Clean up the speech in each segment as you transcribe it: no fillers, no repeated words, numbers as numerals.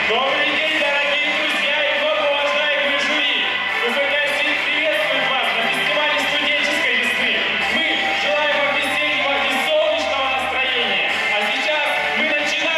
Добрый день, дорогие друзья и многоуважаемые жюри! УФК-стиль приветствует вас на фестивале студенческой весны. Мы желаем вам весеннего и солнечного настроения. А сейчас мы начинаем!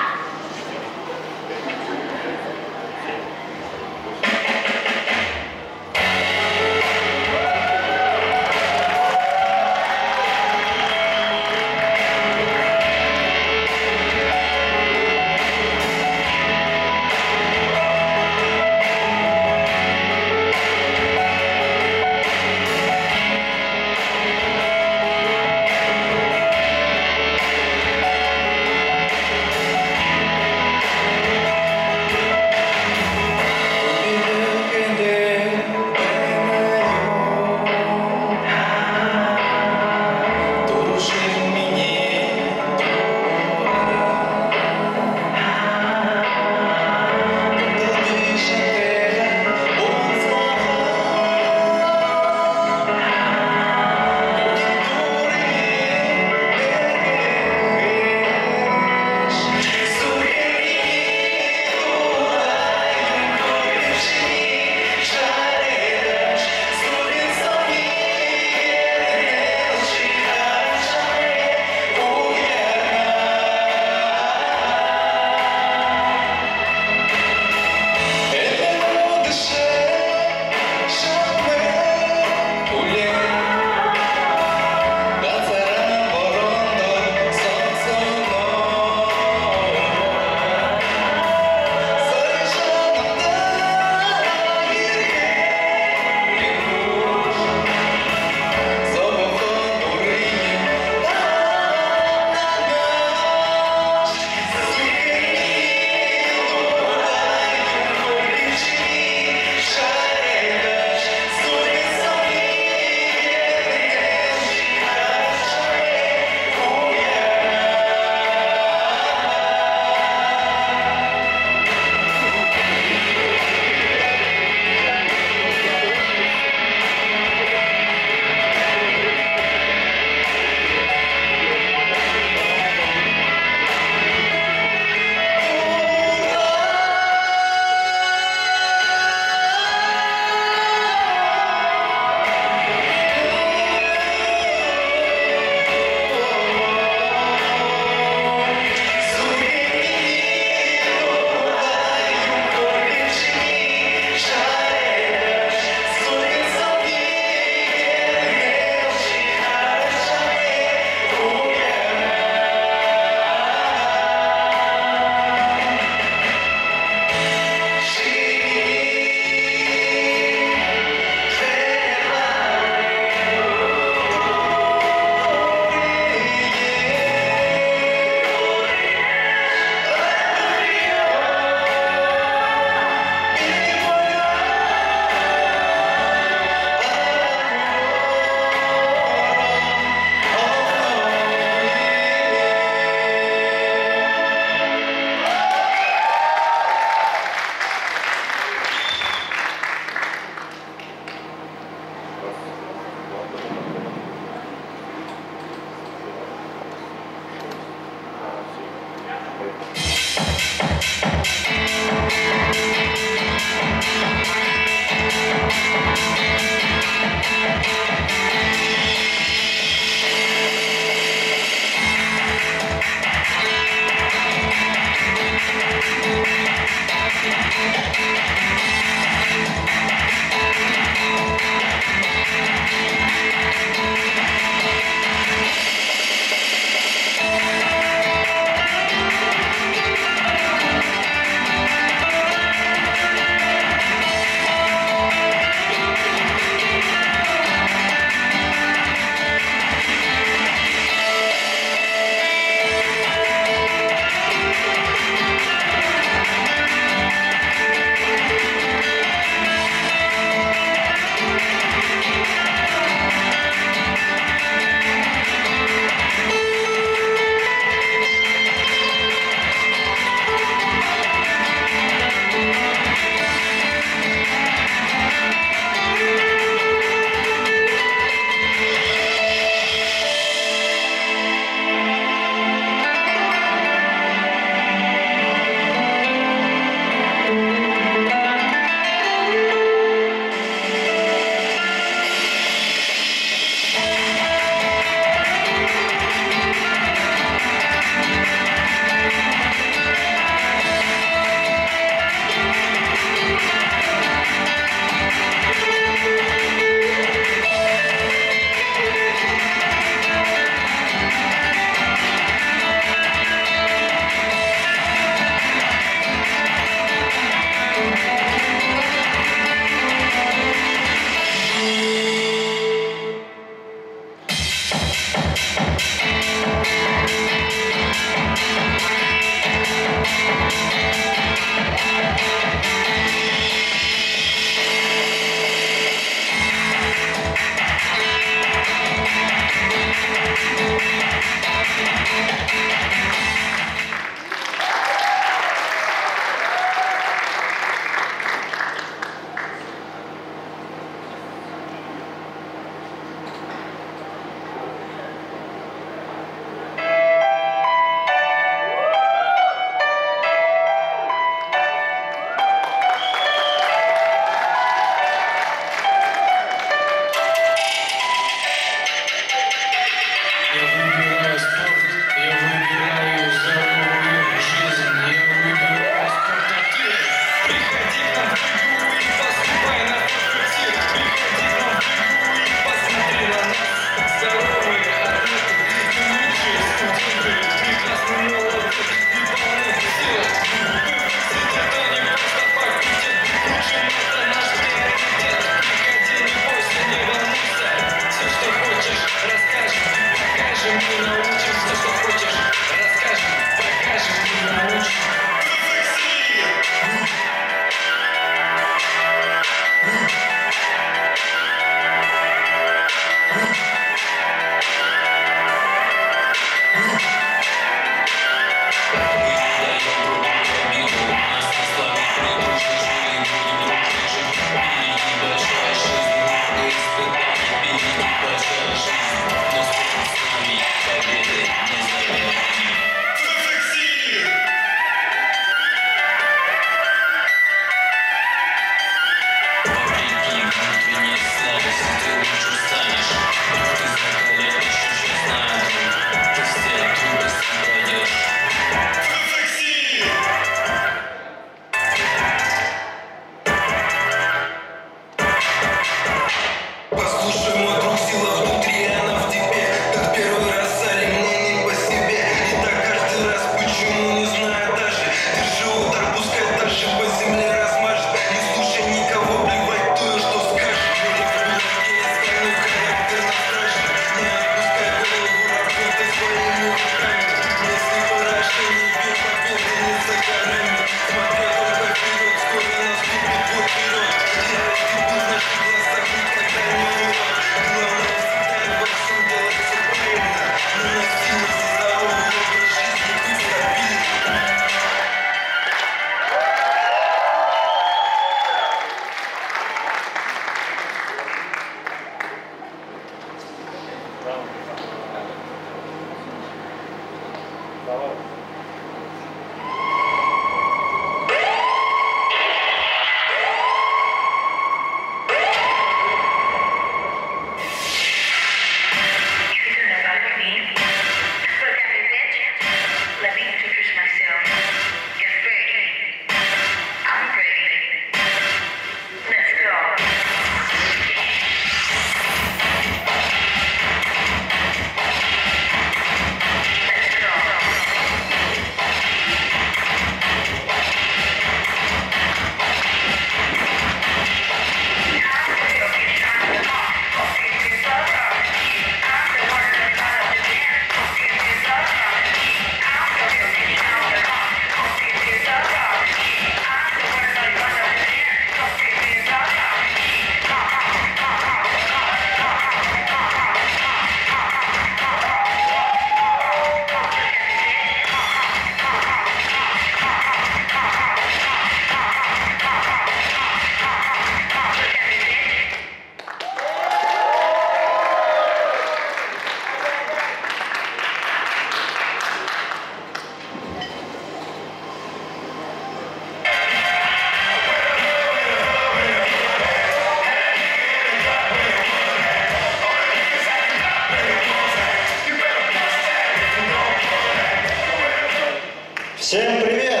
Всем привет!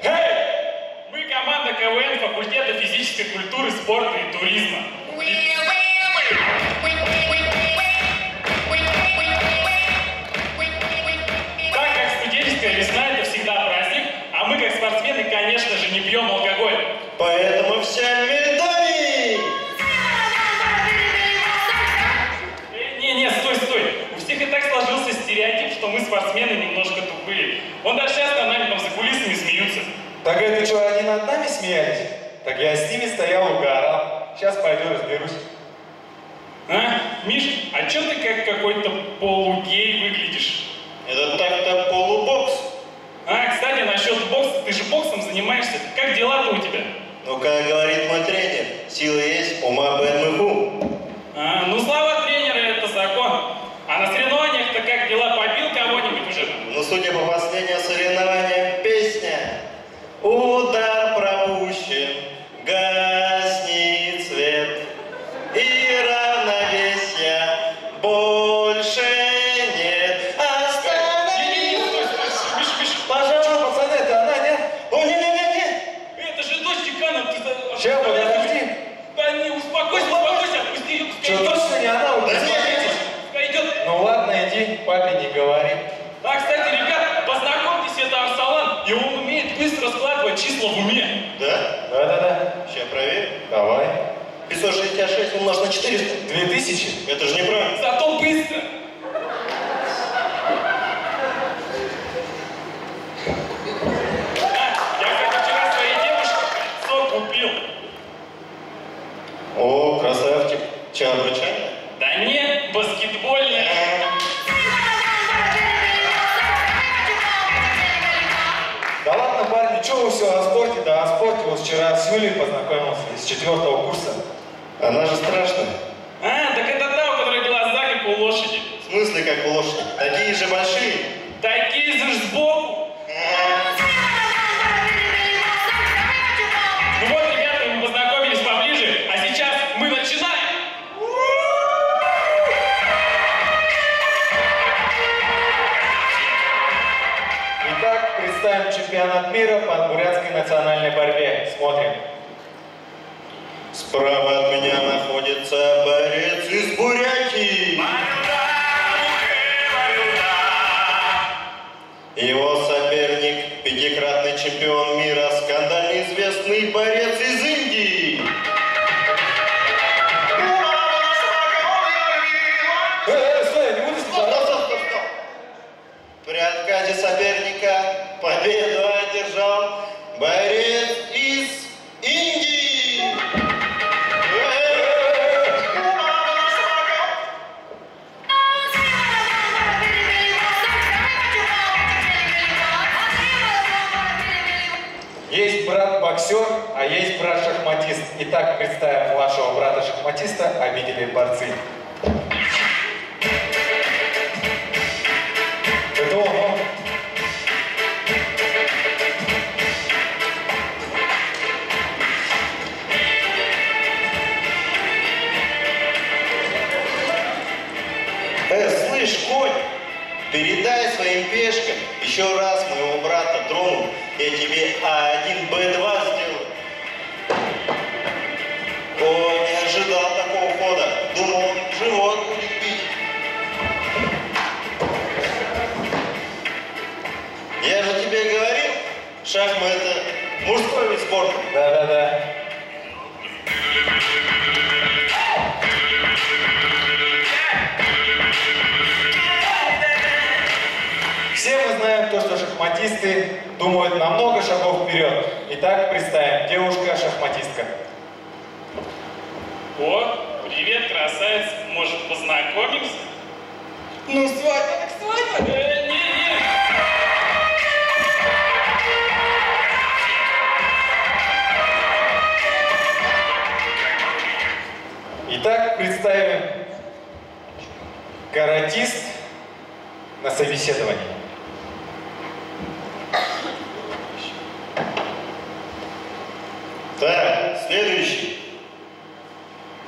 Эй! Мы команда КВН факультета физической культуры, спорта и туризма. Так как студенческая весна это всегда праздник, а мы как спортсмены, конечно же, не пьем алкоголь. Поэтому всем медалей! Не, стой. У всех и так сложился стереотип, что мы спортсмены немножко тупые. Вон даже сейчас над нами там за кулисами смеются. Так это что, они над нами смеялись? Так я с ними стоял, угорал. Сейчас пойду разберусь. А? Миш, а чё ты как какой-то полугей выглядишь? Это так-то полубокс. А, кстати, насчет бокса, ты же боксом занимаешься. Как дела-то у тебя? Ну, как говорит мой тренер, силы есть, ума БМФУ. А, ну, слова тренера – это закон. А на соревнованиях-то как дела? Побил кого-нибудь уже? Ну, судя по последним соревнованиям, песня. Удар пропущен, гаснет свет, и равновесия больше нет. Не-не-не, стой, Миш. Пожалуйста, пацаны, это она, нет? О, не-не-не-не! Это же дочь декана, ты... Сейчас, подожди. Да не, успокойся, отпусти ее, пускай Что, идет. точно не она? Вы Да посмотрите. Пускай идет. Ну ладно, иди, папе не говори. А, кстати, ребят, познакомьтесь, это Арсалан, и он умеет быстро складывать числа в уме. Да? Да-да-да. Сейчас проверь. Давай. 566 умножить на 400. 2000? Это же неправильно. Зато быстро. Я, кстати, вчера своей девушке сок купил. О, красавчик. Че, обручание? Да нет, баскетбольная. Да ладно, парни, что вы все о спорте? Да о спорте. Вот вчера с Юлей познакомился из 4-го курса. Она же страшная. А, так это та, у которой глаза как у лошади. В смысле, как у лошади? Такие же большие. Такие же сбоку. Ну вот, ребята, мы познакомились поближе, а сейчас мы начинаем. Итак, представим чемпионат мира по бурятской национальной борьбе. Смотрим. Справа от меня находится борец из Бурятии. Его соперник, пятикратный чемпион мира, скандально известный борец из Индии. Стой, я не буду Стоп. При откате соперника победу одержал борец из Индии. Есть брат-боксер, а есть брат-шахматист. Итак, представим младшего брата-шахматиста, обидели борцы. Это он. Слышь, конь, передай своим пешкам еще раз моего брата тронул, я тебе А1, Б2 сделаю. О, не ожидал такого хода. Думал, живот будет бить. Я же тебе говорил, шахматы это мужской вид спорта. Да-да-да. Все мы знаем то, что шахматисты думают на много шагов вперед. Итак, представим, девушка-шахматистка. О, привет, красавец. Может, познакомимся? Ну, свадьба так свадьба. Не. Итак, представим каратист на собеседовании. Так, следующий.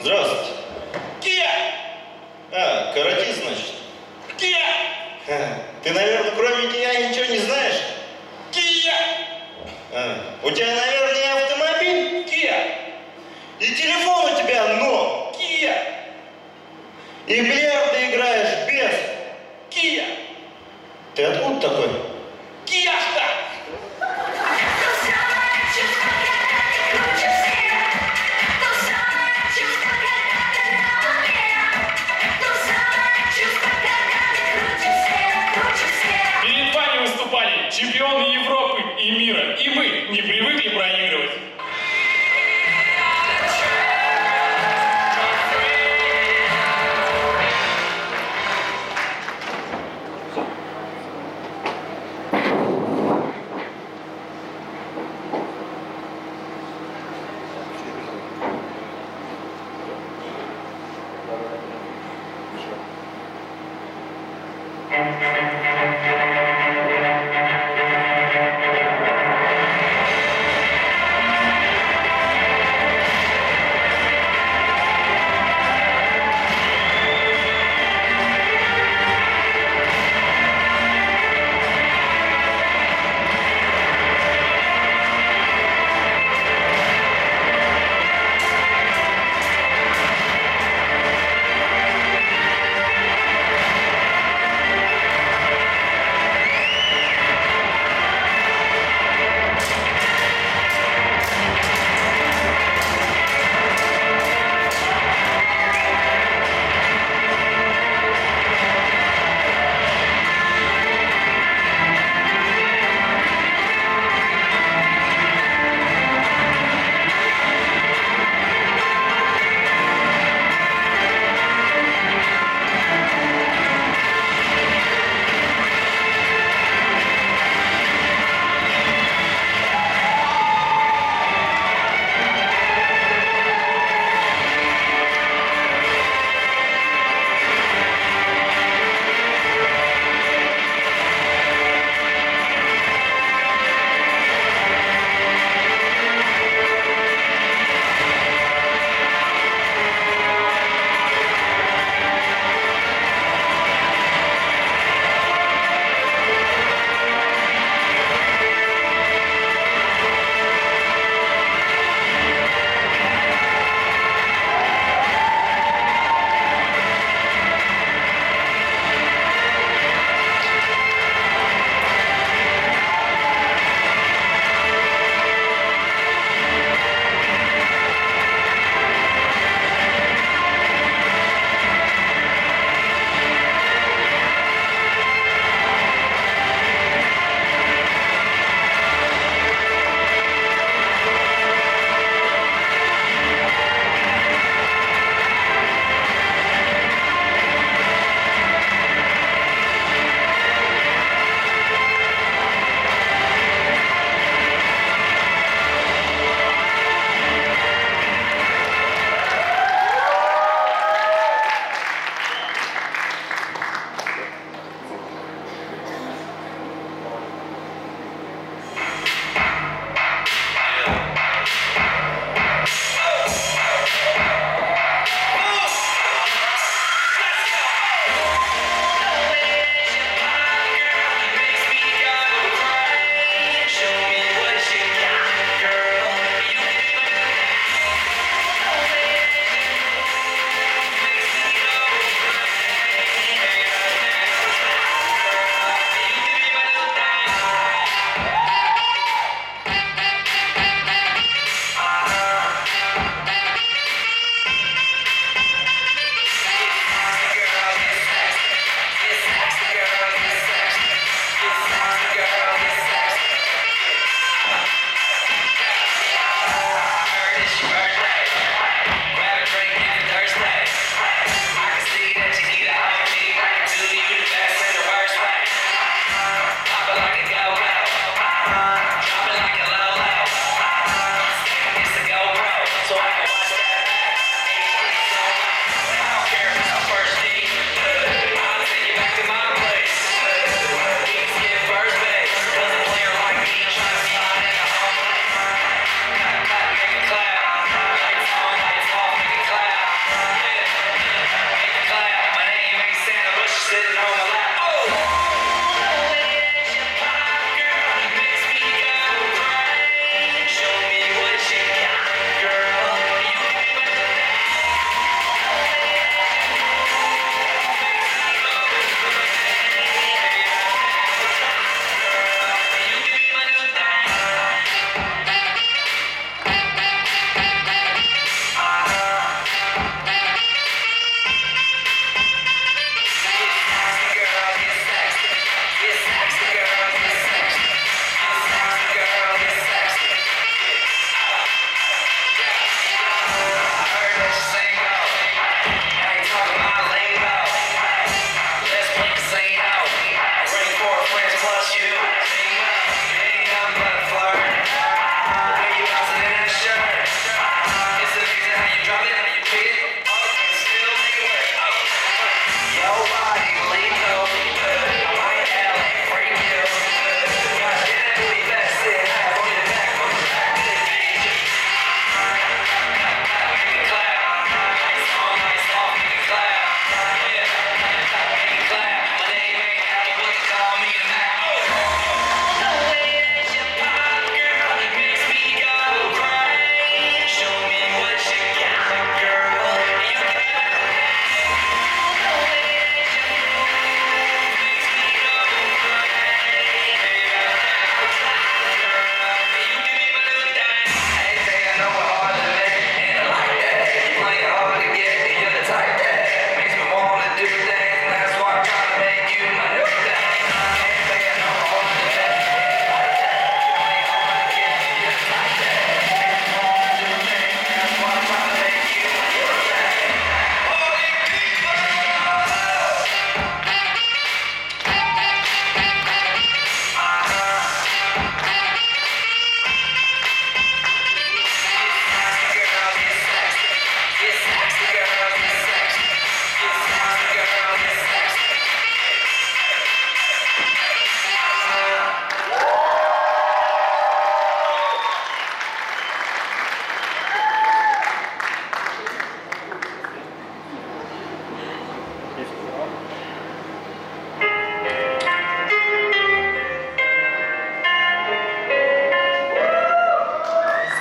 Здравствуйте. Кия! А, каратист, значит. Кия! Ты, наверное, кроме меня ничего не знаешь? Кия! У тебя, наверное, автомобиль? Kia! И телефон у тебя, но. Kia! И в бильярд играешь без. Kia! Ты откуда такой? Кияшка! Перед вами выступали чемпионы Европы и мира, и мы не привыкли проигрывать.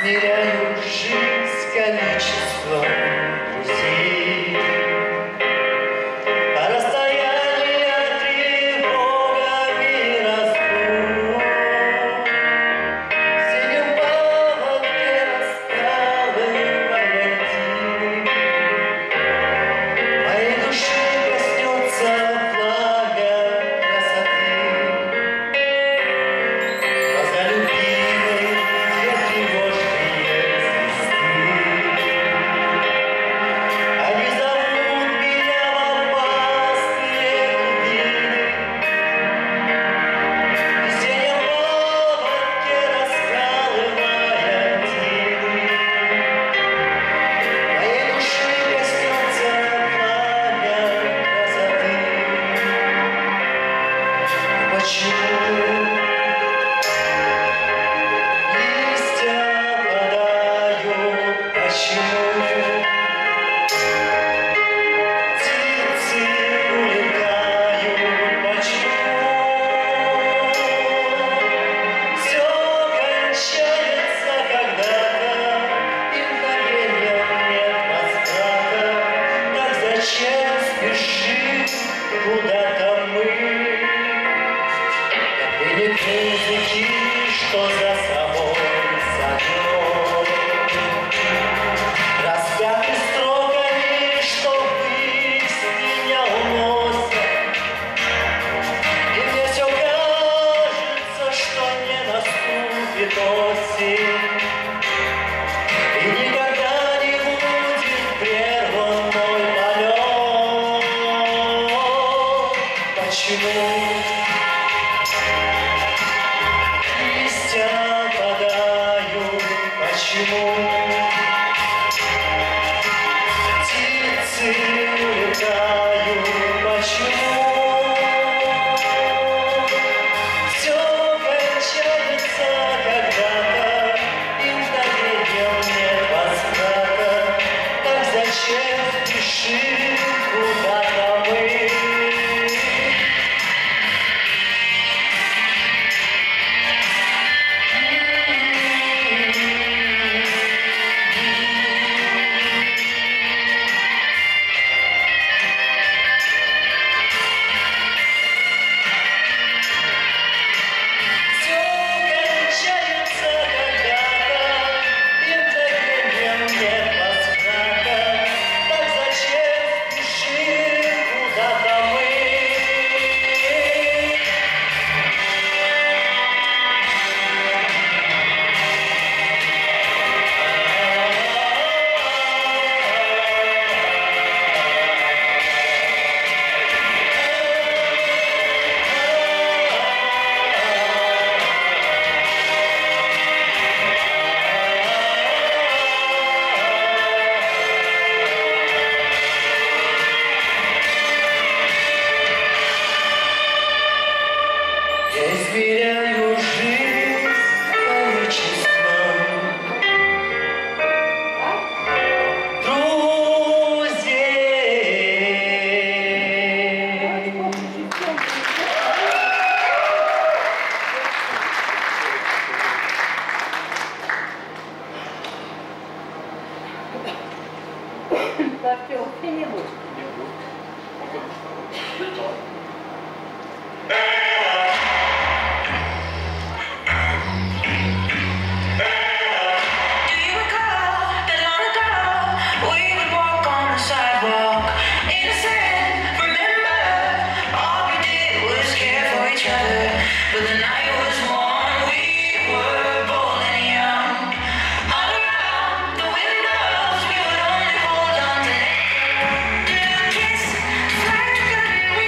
Измеряю жизнь количеством друзей, а расстояние тревогами растут. Синим паводке раскалывая тень, моей души коснется пламя красоты. Глаза любимой, две тревожные звезды. Они зовут меня в опасные глубины. Весеннем паводке раскалывая тени, моей души коснется пламя красоты. Почему листья падают? Почему птицы улетают? Почему все кончается когда-то и мгновеньем нет возврата? Так зачем спешим куда-то мы? Или языки, что за собой зовет, распяты строками, что ввысь меня уносят. И мне все кажется, что не наступит осень, и никогда не будет прерван мой полет. Почему листья падают? Почему птицы улетают? Почему все кончается когда-то и мгновеньем нет возврата? Так зачем спешим куда-то мы? Все кончается когда-то и мгновеньем нет возврата. Так зачем спешим куда-то мы? Я измеряю жизнь количеством друзей. Артем, ты не будешь. Do you recall that long ago we would walk on the sidewalk, innocent? Remember, all we did was care for each other. But the night was warm, we were bold and young. All around the windows, we would only hold on to let go. To kiss, flash, we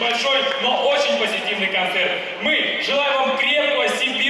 небольшой, но очень позитивный концерт. Мы желаем вам крепкого, сильного